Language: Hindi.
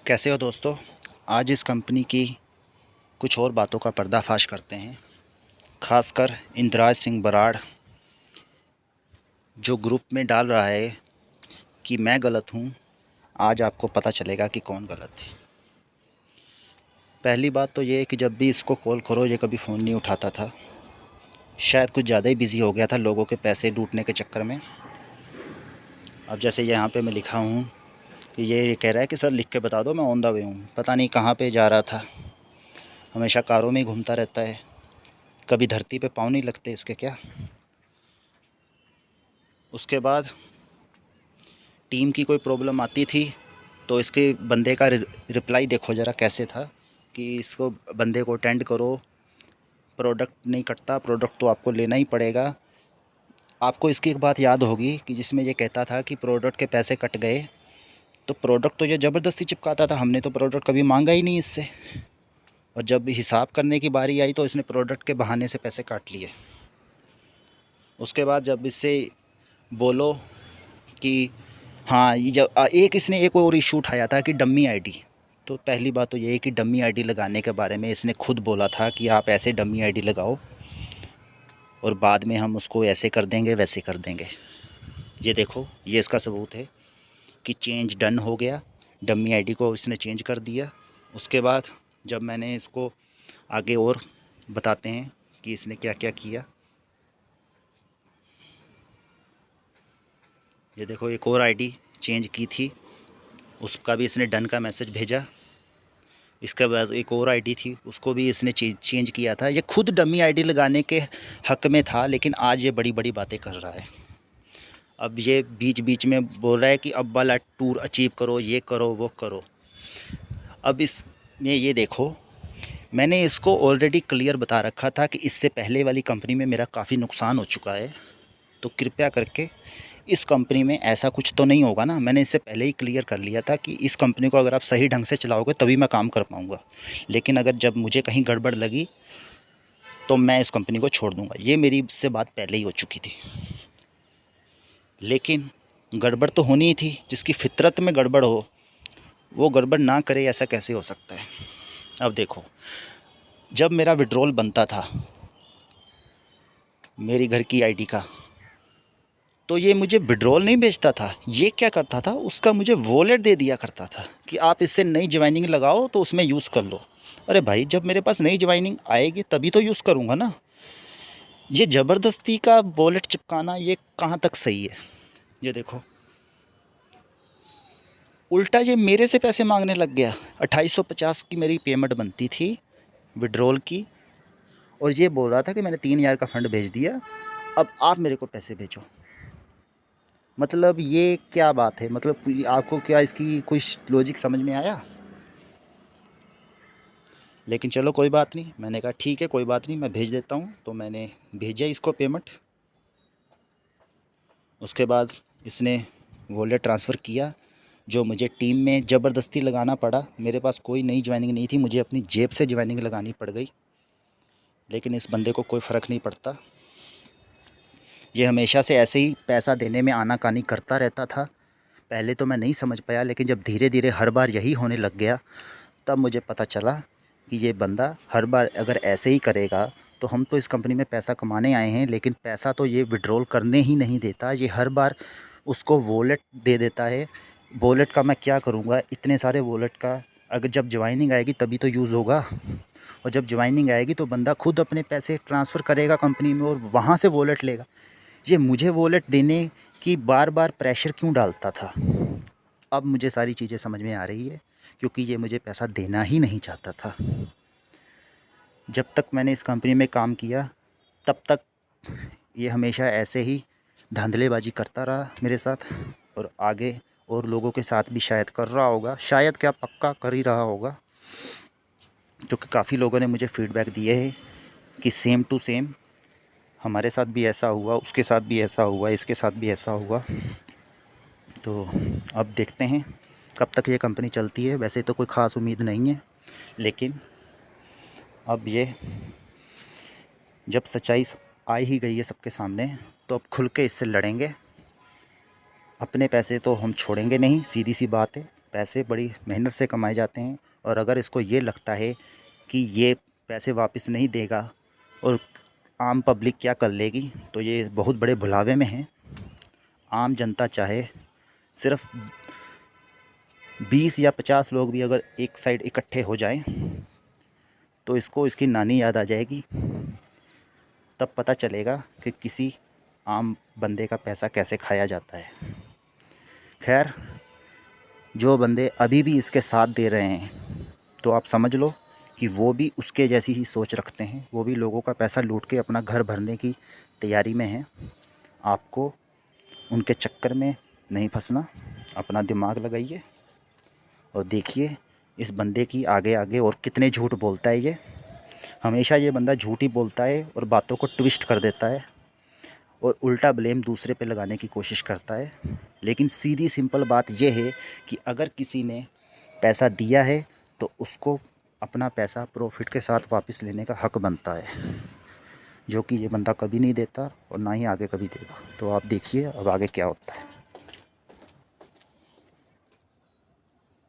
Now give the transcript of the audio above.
कैसे हो दोस्तों। आज इस कंपनी की कुछ और बातों का पर्दाफाश करते हैं। खासकर इंद्राज सिंह बराड़ जो ग्रुप में डाल रहा है कि मैं गलत हूँ। आज आपको पता चलेगा कि कौन गलत है। पहली बात तो ये है कि जब भी इसको कॉल करो ये कभी फ़ोन नहीं उठाता था। शायद कुछ ज़्यादा ही बिज़ी हो गया था लोगों के पैसे लूटने के चक्कर में। अब जैसे यहाँ पे मैं लिखा हूँ कि ये कह रहा है कि सर लिख के बता दो, मैं ऑन द वे हूँ। पता नहीं कहाँ पे जा रहा था। हमेशा कारों में ही घूमता रहता है, कभी धरती पे पाँव नहीं लगते इसके क्या। उसके बाद टीम की कोई प्रॉब्लम आती थी तो इसके बंदे का रिप्लाई देखो ज़रा कैसे था कि इसको बंदे को अटेंड करो, प्रोडक्ट नहीं कटता, प्रोडक्ट तो आपको लेना ही पड़ेगा। आपको इसकी एक बात याद होगी कि जिसमें ये कहता था कि प्रोडक्ट के पैसे कट गए तो प्रोडक्ट तो ये ज़बरदस्ती चिपकाता था। हमने तो प्रोडक्ट कभी मांगा ही नहीं इससे, और जब हिसाब करने की बारी आई तो इसने प्रोडक्ट के बहाने से पैसे काट लिए। उसके बाद जब इससे बोलो कि हाँ, ये जब एक इसने एक और इशू उठाया था कि डम्मी आईडी। तो पहली बात तो ये है कि डम्मी आईडी लगाने के बारे में इसने खुद बोला था कि आप ऐसे डम्मी आईडी लगाओ और बाद में हम उसको ऐसे कर देंगे वैसे कर देंगे। ये देखो, ये इसका सबूत है कि चेंज डन हो गया। डम्मी आईडी को इसने चेंज कर दिया। उसके बाद जब मैंने इसको आगे और बताते हैं कि इसने क्या क्या किया। ये देखो, एक और आईडी चेंज की थी, उसका भी इसने डन का मैसेज भेजा। इसके बाद एक और आईडी थी, उसको भी इसने चेंज किया था। ये खुद डमी आईडी लगाने के हक़ में था, लेकिन आज ये बड़ी बड़ी बातें कर रहा है। अब ये बीच बीच में बोल रहा है कि अब वाला टूर अचीव करो, ये करो वो करो। अब इसमें ये देखो, मैंने इसको ऑलरेडी क्लियर बता रखा था कि इससे पहले वाली कंपनी में मेरा काफ़ी नुकसान हो चुका है, तो कृपया करके इस कंपनी में ऐसा कुछ तो नहीं होगा ना। मैंने इससे पहले ही क्लियर कर लिया था कि इस कंपनी को अगर आप सही ढंग से चलाओगे तभी मैं काम कर पाऊँगा, लेकिन अगर जब मुझे कहीं गड़बड़ लगी तो मैं इस कंपनी को छोड़ दूँगा। ये मेरी इससे बात पहले ही हो चुकी थी। लेकिन गड़बड़ तो होनी ही थी। जिसकी फितरत में गड़बड़ हो वो गड़बड़ ना करे, ऐसा कैसे हो सकता है। अब देखो, जब मेरा विड्रॉल बनता था मेरी घर की आईडी का, तो ये मुझे विड्रॉल नहीं भेजता था। ये क्या करता था, उसका मुझे वॉलेट दे दिया करता था कि आप इससे नई ज्वाइनिंग लगाओ तो उसमें यूज़ कर लो। अरे भाई, जब मेरे पास नई ज्वाइनिंग आएगी तभी तो यूज़ करूँगा ना। ये ज़बरदस्ती का वॉलेट चिपकाना ये कहाँ तक सही है। ये देखो, उल्टा ये मेरे से पैसे मांगने लग गया। 2850 की मेरी पेमेंट बनती थी विड्रॉल की, और ये बोल रहा था कि मैंने 3000 का फ़ंड भेज दिया, अब आप मेरे को पैसे भेजो। मतलब ये क्या बात है। मतलब आपको क्या इसकी कोई लॉजिक समझ में आया। लेकिन चलो कोई बात नहीं, मैंने कहा ठीक है कोई बात नहीं, मैं भेज देता हूँ। तो मैंने भेजा इसको पेमेंट। उसके बाद इसने वॉलेट ट्रांसफ़र किया, जो मुझे टीम में ज़बरदस्ती लगाना पड़ा। मेरे पास कोई नई ज्वाइनिंग नहीं थी, मुझे अपनी जेब से ज्वाइनिंग लगानी पड़ गई। लेकिन इस बंदे को कोई फ़र्क नहीं पड़ता। ये हमेशा से ऐसे ही पैसा देने में आनाकानी करता रहता था। पहले तो मैं नहीं समझ पाया, लेकिन जब धीरे धीरे हर बार यही होने लग गया तब मुझे पता चला कि ये बंदा हर बार अगर ऐसे ही करेगा तो हम तो इस कंपनी में पैसा कमाने आए हैं, लेकिन पैसा तो ये विड्रॉल करने ही नहीं देता। ये हर बार उसको वॉलेट दे देता है। वॉलेट का मैं क्या करूँगा, इतने सारे वॉलेट का। अगर जब ज्वाइनिंग आएगी तभी तो यूज़ होगा, और जब ज्वाइनिंग आएगी तो बंदा खुद अपने पैसे ट्रांसफ़र करेगा कंपनी में और वहाँ से वॉलेट लेगा। ये मुझे वॉलेट देने की बार बार प्रेशर क्यों डालता था। अब मुझे सारी चीज़ें समझ में आ रही है, क्योंकि ये मुझे पैसा देना ही नहीं चाहता था। जब तक मैंने इस कंपनी में काम किया तब तक ये हमेशा ऐसे ही धांधलेबाजी करता रहा मेरे साथ, और आगे और लोगों के साथ भी शायद कर रहा होगा। शायद क्या, पक्का कर ही रहा होगा, क्योंकि काफ़ी लोगों ने मुझे फ़ीडबैक दिए हैं कि सेम टू सेम हमारे साथ भी ऐसा हुआ, उसके साथ भी ऐसा हुआ, इसके साथ भी ऐसा हुआ। तो अब देखते हैं कब तक ये कंपनी चलती है। वैसे तो कोई ख़ास उम्मीद नहीं है, लेकिन अब ये जब सच्चाई आ ही गई है सबके सामने तो अब खुल के इससे लड़ेंगे। अपने पैसे तो हम छोड़ेंगे नहीं, सीधी सी बात है। पैसे बड़ी मेहनत से कमाए जाते हैं, और अगर इसको ये लगता है कि ये पैसे वापस नहीं देगा और आम पब्लिक क्या कर लेगी, तो ये बहुत बड़े भुलावे में है। आम जनता चाहे सिर्फ 20 या 50 लोग भी अगर एक साइड इकट्ठे हो जाएं, तो इसको इसकी नानी याद आ जाएगी। तब पता चलेगा कि किसी आम बंदे का पैसा कैसे खाया जाता है। खैर, जो बंदे अभी भी इसके साथ दे रहे हैं, तो आप समझ लो कि वो भी उसके जैसी ही सोच रखते हैं। वो भी लोगों का पैसा लूट के अपना घर भरने की तैयारी में हैं। आपको उनके चक्कर में नहीं फंसना, अपना दिमाग लगाइए और देखिए इस बंदे की आगे आगे और कितने झूठ बोलता है ये। हमेशा ये बंदा झूठ ही बोलता है और बातों को ट्विस्ट कर देता है और उल्टा ब्लेम दूसरे पे लगाने की कोशिश करता है। लेकिन सीधी सिंपल बात ये है कि अगर किसी ने पैसा दिया है तो उसको अपना पैसा प्रॉफिट के साथ वापस लेने का हक बनता है, जो कि ये बंदा कभी नहीं देता और ना ही आगे कभी देगा। तो आप देखिए अब आगे क्या होता है।